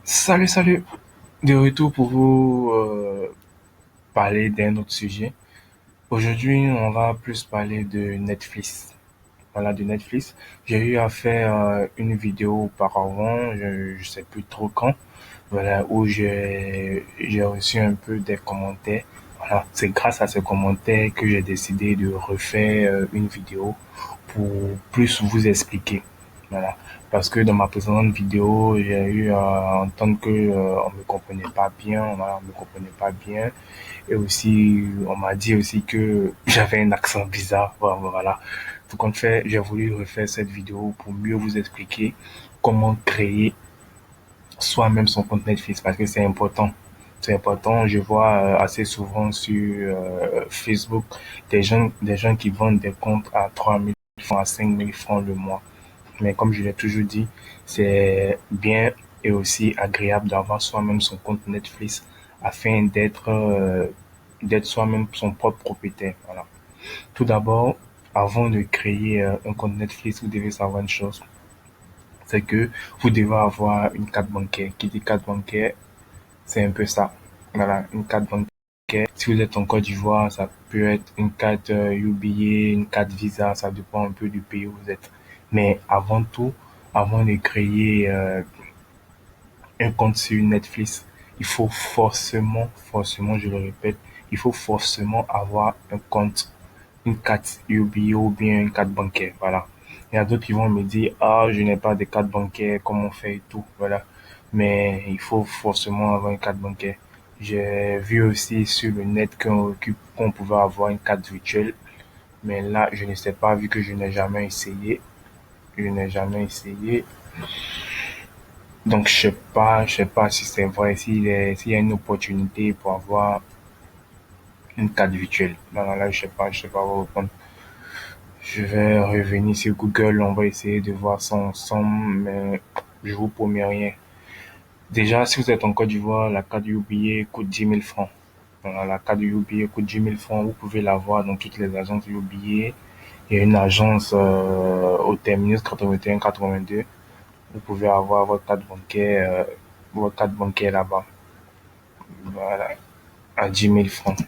Salut, salut. De retour pour vous parler d'un autre sujet. Aujourd'hui, on va plus parler de Netflix. Voilà, de Netflix. J'ai eu à faire une vidéo auparavant, je sais plus trop quand, voilà, où j'ai reçu un peu des commentaires. Voilà, c'est grâce à ces commentaires que j'ai décidé de refaire une vidéo pour plus vous expliquer. Voilà. Parce que dans ma précédente vidéo, j'ai eu à entendre que on me comprenait pas bien, voilà, on me comprenait pas bien. Et aussi, on m'a dit aussi que j'avais un accent bizarre. Voilà. Tout compte fait, j'ai voulu refaire cette vidéo pour mieux vous expliquer comment créer soi-même son compte Netflix parce que c'est important. C'est important. Je vois assez souvent sur Facebook des gens qui vendent des comptes à 3 000 francs, à 5 000 francs le mois. Mais comme je l'ai toujours dit, c'est bien et aussi agréable d'avoir soi-même son compte Netflix afin d'être soi-même son propre propriétaire. Voilà. Tout d'abord, avant de créer un compte Netflix, vous devez savoir une chose, c'est que vous devez avoir une carte bancaire. Qui dit carte bancaire, c'est un peu ça. Voilà, une carte bancaire. Si vous êtes en Côte d'Ivoire, ça peut être une carte UBA, une carte Visa, ça dépend un peu du pays où vous êtes. Mais avant tout, avant de créer un compte sur Netflix, il faut forcément, je le répète, il faut forcément avoir un compte, une carte UBA ou bien une carte bancaire. Voilà. Il y a d'autres qui vont me dire, ah, je n'ai pas de carte bancaire, comment on fait et tout. Voilà. Mais il faut forcément avoir une carte bancaire. J'ai vu aussi sur le net qu'on pouvait avoir une carte virtuelle. Mais là, je ne sais pas, vu que je n'ai jamais essayé. Je n'ai jamais essayé. Donc, je sais pas si c'est vrai, s'il y a une opportunité pour avoir une carte virtuelle. Non, non, là, je sais pas vous répondre. Je vais revenir sur Google, on va essayer de voir ça ensemble, mais je vous promets rien. Déjà, si vous êtes en Côte d'Ivoire, la carte UBA coûte 10 000 francs. Voilà, la carte UBA coûte 10 000 francs. Vous pouvez l'avoir dans toutes les agences UBA. Il y a une agence au terminus 81-82. Vous pouvez avoir votre carte bancaire là-bas. Voilà, à 10 000 francs.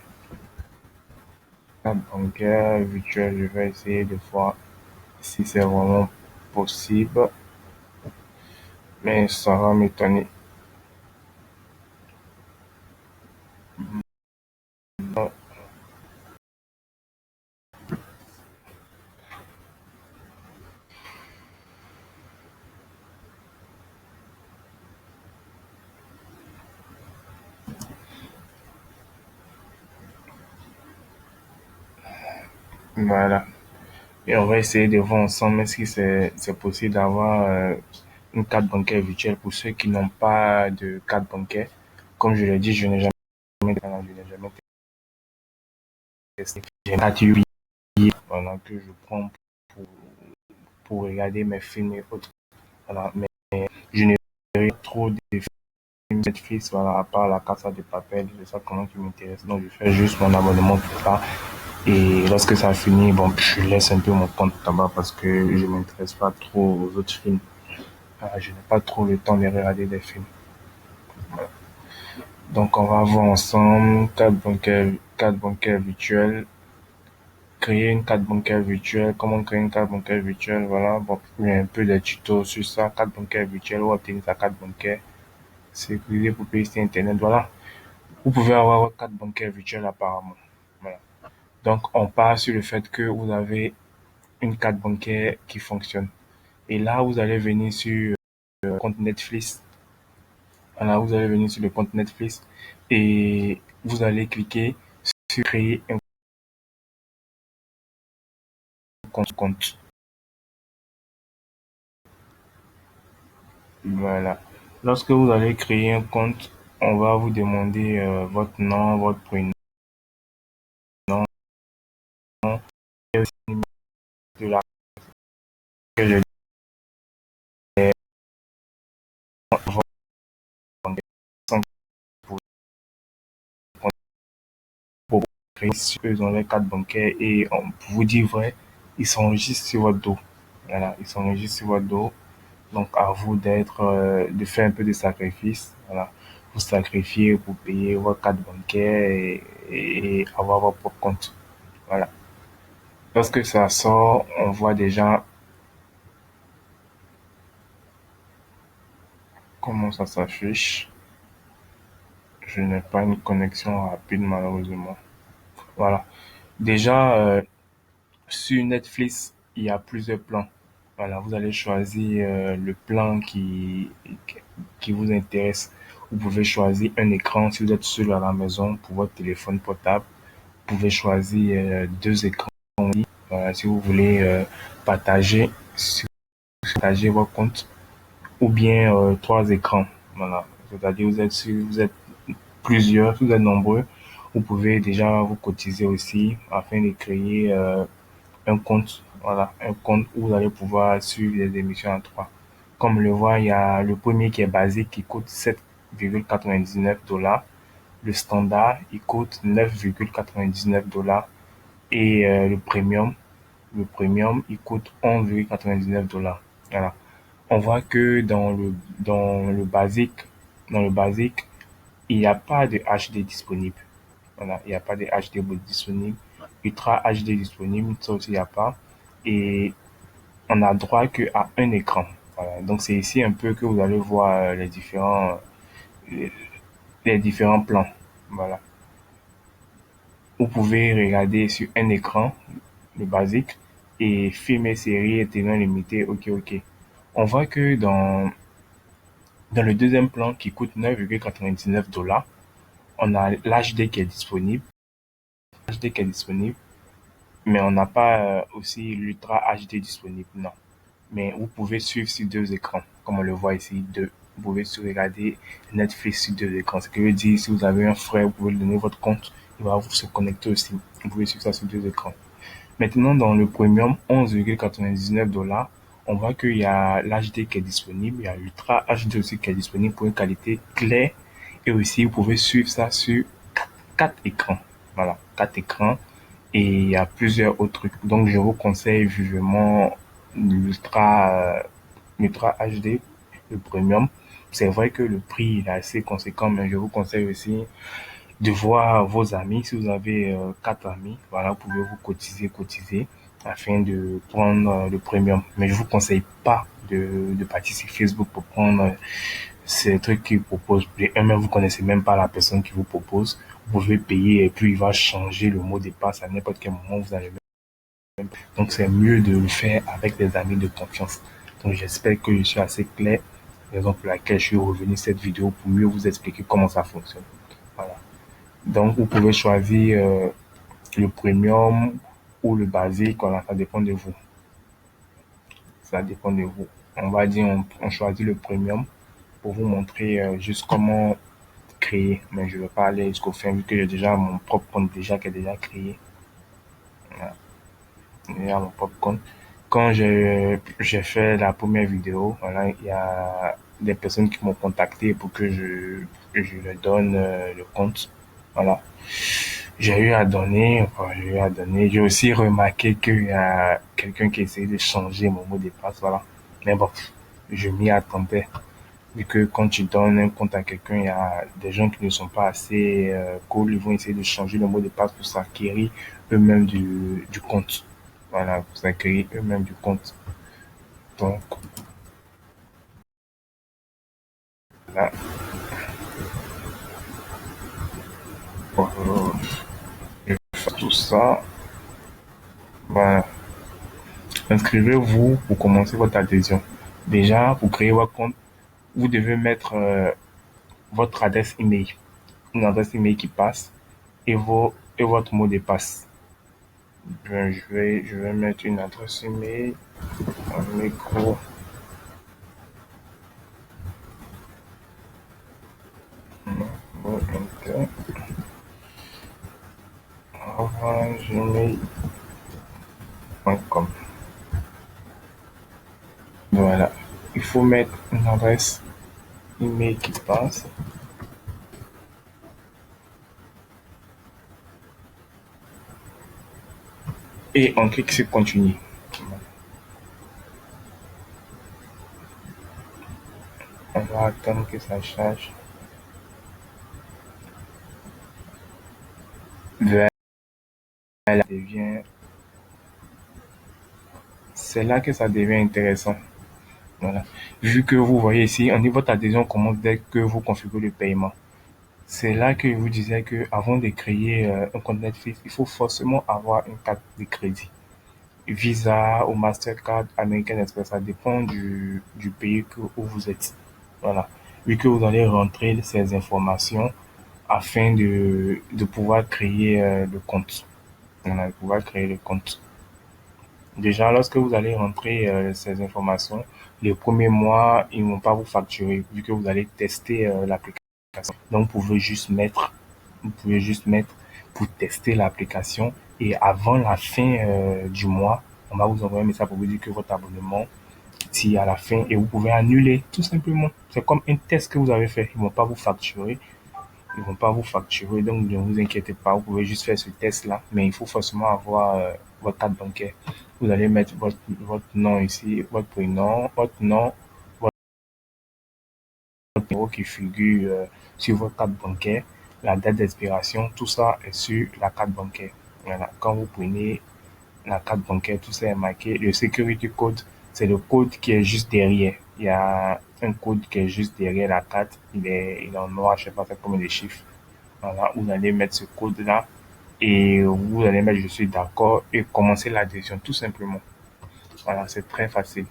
Carte bancaire virtuelle, je vais essayer de voir si c'est vraiment possible, mais ça va m'étonner. Voilà. Et on va essayer de voir ensemble si c'est possible d'avoir une carte bancaire virtuelle pour ceux qui n'ont pas de carte bancaire. Comme je l'ai dit, je n'ai jamais testé. J'ai une carte UBI, voilà, que je prends pour, pour regarder mes films et autres. Voilà. Mais je ne regarde trop de films Netflix, voilà, à part la Casa de Papel, c'est ça comment qui m'intéresse. Donc je fais juste mon abonnement pour ça. Et lorsque ça finit, bon, je laisse un peu mon compte là-bas parce que je ne m'intéresse pas trop aux autres films. Je n'ai pas trop le temps de regarder des films. Donc, on va voir ensemble carte bancaire virtuelle, créer une carte bancaire virtuelle, comment créer une carte bancaire virtuelle, voilà. Bon, il y a un peu de tutos sur ça, carte bancaire virtuelle, ou obtenir sa carte bancaire, sécuriser pour payer sur Internet, voilà. Vous pouvez avoir votre carte bancaire virtuelle apparemment. Voilà. Donc, on part sur le fait que vous avez une carte bancaire qui fonctionne. Et là, vous allez venir sur le compte Netflix. Voilà, vous allez venir sur le compte Netflix et vous allez cliquer sur créer un compte. Voilà. Lorsque vous allez créer un compte, on va vous demander votre nom, votre prénom et aussi le numéro de la que je votre compte pour créer sur eux dans les cartes bancaires et pour vous dire vrai, ils s'enregistrent sur votre dos. Voilà, ils s'enregistrent sur votre dos Donc, à vous de faire un peu de sacrifice. Voilà. Vous sacrifiez pour payer vos cartes bancaires et avoir votre propre compte. Voilà. Lorsque ça sort, on voit déjà comment ça s'affiche. Je n'ai pas une connexion rapide malheureusement. Voilà. Déjà, sur Netflix, il y a plusieurs plans. Voilà, vous allez choisir le plan qui vous intéresse. Vous pouvez choisir un écran si vous êtes seul à la maison pour votre téléphone portable. Vous pouvez choisir deux écrans. Voilà, si vous voulez partager, si vous partagez votre compte ou bien trois écrans. Voilà, c'est-à-dire vous êtes plusieurs, si vous êtes nombreux, vous pouvez déjà vous cotiser aussi afin de créer un compte, voilà, un compte où vous allez pouvoir suivre les émissions en trois. Comme le voit, il y a le premier qui est basique qui coûte 7,99 $. Le standard, il coûte 9,99 $ et le premium, il coûte 11,99 $. Voilà. On voit que dans le basique, il n'y a pas de HD disponible. Voilà, il n'y a pas de HD disponible. Ultra HD disponible, ça aussi il n'y a pas. Et on n'a droit qu'à un écran. Voilà. Donc c'est ici un peu que vous allez voir les, les différents plans. Voilà. Vous pouvez regarder sur un écran, le basique, et films, séries et télé limité, ok, ok. On voit que dans le deuxième plan qui coûte 9,99 $, on a l'HD qui est disponible, HD qui est disponible, mais on n'a pas aussi l'Ultra HD disponible, non. Mais vous pouvez suivre sur deux écrans, comme on le voit ici, deux. Vous pouvez regarder Netflix sur deux écrans. Ce qui veut dire, si vous avez un frère, vous pouvez lui donner votre compte, il va vous se connecter aussi. Vous pouvez suivre ça sur deux écrans. Maintenant, dans le premium, 11,99 $, on voit qu'il y a l'HD qui est disponible, il y a l'Ultra HD aussi qui est disponible pour une qualité claire. Et aussi, vous pouvez suivre ça sur quatre écrans. Voilà, quatre écrans. Et il y a plusieurs autres trucs. Donc, je vous conseille vivement l'Ultra HD, le premium. C'est vrai que le prix est assez conséquent, mais je vous conseille aussi de voir vos amis. Si vous avez quatre amis, voilà, vous pouvez vous cotiser afin de prendre le premium. Mais je vous conseille pas de partir sur Facebook pour prendre ces trucs qu'ils proposent. Et même vous connaissez même pas la personne qui vous propose. Vous pouvez payer et puis il va changer le mot de passe à n'importe quel moment. Vous allez donc c'est mieux de le faire avec des amis de confiance. Donc j'espère que je suis assez clair, raison pour laquelle je suis revenu cette vidéo pour mieux vous expliquer comment ça fonctionne. Voilà. Donc vous pouvez choisir le premium ou le basique, voilà, ça dépend de vous. Ça dépend de vous. On va dire on choisit le premium pour vous montrer juste comment créer, mais je ne vais pas aller jusqu'au fin vu que j'ai déjà mon propre compte déjà qui est déjà créé. Voilà. Déjà mon propre compte. Quand j'ai fait la première vidéo, voilà, il y a des personnes qui m'ont contacté pour que je leur donne le compte. Voilà. J'ai eu à donner, enfin, j'ai eu à donner. J'ai aussi remarqué qu'il y a quelqu'un qui essayait de changer mon mot de passe, voilà. Mais bon, je m'y attendais. Vu que quand tu donnes un compte à quelqu'un, il y a des gens qui ne sont pas assez cool, ils vont essayer de changer le mot de passe pour s'acquérir eux-mêmes du compte. Voilà, pour s'acquérir eux-mêmes du compte. Donc, là, pour faire tout ça, voilà. Inscrivez-vous pour commencer votre adhésion. Déjà, pour créer votre compte, vous devez mettre votre adresse email, une adresse email qui passe et votre mot de passe. Ben, je vais mettre une adresse email, un micro, bon, enter, gmail.com. Voilà. Il faut mettre une adresse email qui passe et on clique sur continuer. On va attendre que ça charge. Voilà, devient... C'est là que ça devient intéressant. Voilà. Vu que vous voyez ici, au niveau d'adhésion commence dès que vous configurez le paiement. C'est là que je vous disais que avant de créer un compte Netflix, il faut forcément avoir une carte de crédit. Visa ou Mastercard, American Express, ça dépend du pays où vous êtes. Voilà. Vu que vous allez rentrer ces informations afin de pouvoir créer le compte. Voilà, de pouvoir créer le compte. Déjà, lorsque vous allez rentrer ces informations, les premiers mois, ils ne vont pas vous facturer vu que vous allez tester l'application. Donc, vous pouvez juste mettre pour tester l'application et avant la fin du mois, on va vous envoyer un message pour vous dire que votre abonnement tire à la fin et vous pouvez annuler tout simplement. C'est comme un test que vous avez fait. Ils ne vont pas vous facturer. Ils vont pas vous facturer, donc ne vous inquiétez pas, vous pouvez juste faire ce test-là, mais il faut forcément avoir votre carte bancaire. Vous allez mettre votre nom ici, votre prénom, votre nom, votre numéro qui figure sur votre carte bancaire, la date d'expiration, tout ça est sur la carte bancaire. Voilà. Quand vous prenez la carte bancaire, tout ça est marqué. Le security code, c'est le code qui est juste derrière. Il y a un code qui est juste derrière la carte. Il est en noir, je sais pas, c'est combien de chiffres. Voilà, vous allez mettre ce code-là et vous allez mettre je suis d'accord et commencer l'adhésion tout simplement. Voilà, c'est très facile.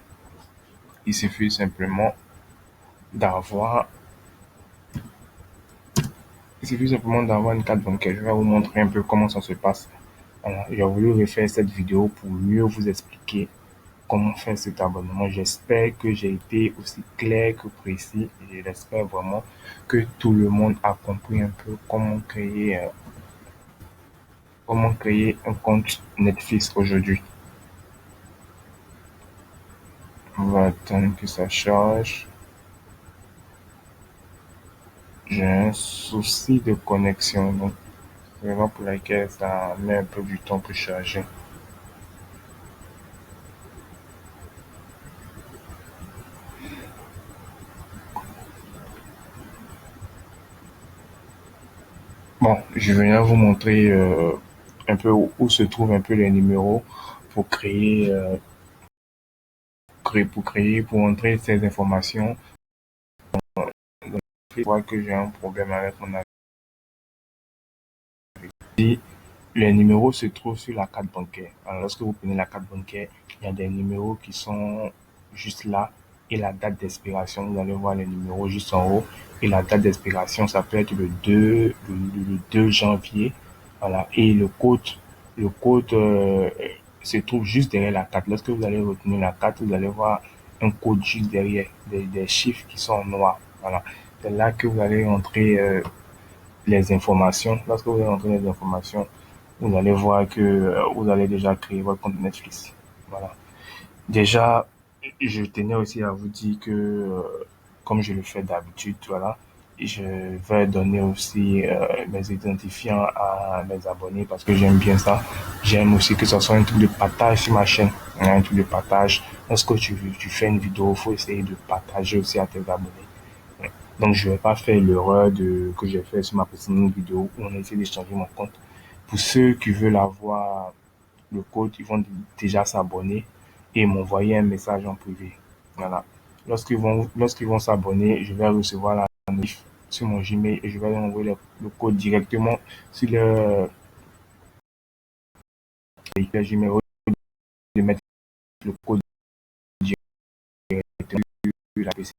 Il suffit simplement d'avoir il suffit simplement d'avoir une carte bancaire. Je vais vous montrer un peu comment ça se passe. Voilà, j'ai voulu refaire cette vidéo pour mieux vous expliquer comment faire cet abonnement. J'espère que j'ai été aussi clair que précis et j'espère vraiment que tout le monde a compris un peu comment créer un compte Netflix aujourd'hui. On va attendre que ça charge. J'ai un souci de connexion, donc c'est vraiment pour laquelle ça met un peu du temps pour charger. Bon, je vais vous montrer un peu où se trouvent un peu les numéros pour pour entrer ces informations. Donc, je vois que j'ai un problème avec mon avis. Les numéros se trouvent sur la carte bancaire. Alors, lorsque vous prenez la carte bancaire, il y a des numéros qui sont juste là et la date d'expiration. Vous allez voir les numéros juste en haut et la date d'expiration, ça peut être le 2 janvier. Voilà. Et le code se trouve juste derrière la carte. Lorsque vous allez retenir la carte, vous allez voir un code juste derrière, des chiffres qui sont en noir. Voilà. C'est là que vous allez entrer les informations. Lorsque vous allez entrer les informations, vous allez voir que vous allez déjà créer votre compte Netflix. Voilà. Déjà, je tenais aussi à vous dire que, comme je le fais d'habitude, voilà, je vais donner aussi mes identifiants à mes abonnés parce que j'aime bien ça. J'aime aussi que ce soit un truc de partage sur ma chaîne. Un truc de partage. Lorsque tu fais une vidéo, il faut essayer de partager aussi à tes abonnés. Donc, je vais pas faire l'erreur que j'ai fait sur ma précédente vidéo où on a essayé d'échanger mon compte. Pour ceux qui veulent avoir le code, ils vont déjà s'abonner et m'envoyer un message en privé. Voilà. Lorsqu'ils vont s'abonner, je vais recevoir la notif sur mon Gmail et je vais leur envoyer le code directement sur leur Gmail de mettre le code directement sur la PC.